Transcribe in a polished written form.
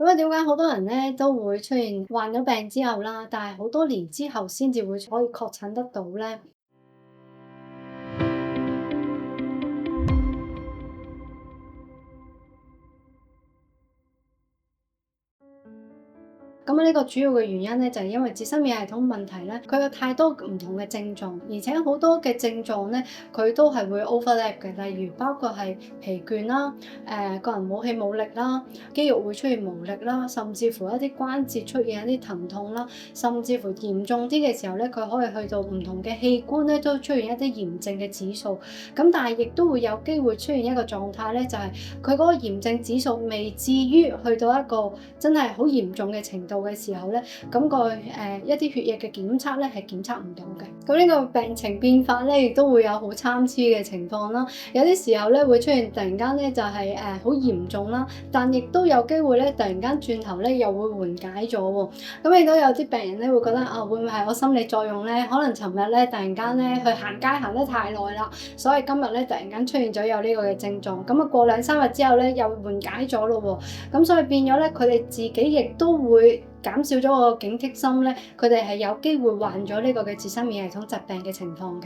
咁啊，點解好多人咧都會出現患咗病之後啦，但係好多年之後先至會可以確診得到咧？咁呢個主要嘅原因咧，就係因為自身免疫系統問題咧，佢有太多唔同嘅症狀，而且好多嘅症狀咧，佢都係會 overlap 嘅。例如包括係疲倦啦，個人冇氣冇力啦，肌肉會出現無力啦，甚至乎一啲關節出現一啲疼痛啦，甚至乎嚴重啲嘅時候咧，佢可以去到唔同嘅器官咧都出現一啲炎症嘅指數。咁但係亦都會有機會出現一個狀態咧，就係佢嗰個炎症指數未至於去到一個真係好嚴重嘅程度嘅時候咧，咁一啲血液嘅檢測咧係檢測唔到嘅。咁呢個病情變化咧，亦都會有好參差嘅情況啦。有啲時候咧會出現突然間咧就係好嚴重啦，但亦都有機會咧突然間轉頭咧又會緩解咗喎。咁亦都有啲病人咧會覺得啊，會唔會係我心理作用咧？可能尋日咧突然間咧去行街行得太耐啦，所以今日咧突然間出現咗有呢個嘅症狀。咁啊過2-3日之後咧又緩解咗咯喎。咁所以變咗咧佢哋自己亦都會減少咗個警惕心咧，佢哋係有機會患咗呢個嘅自身免疫系統疾病嘅情況嘅。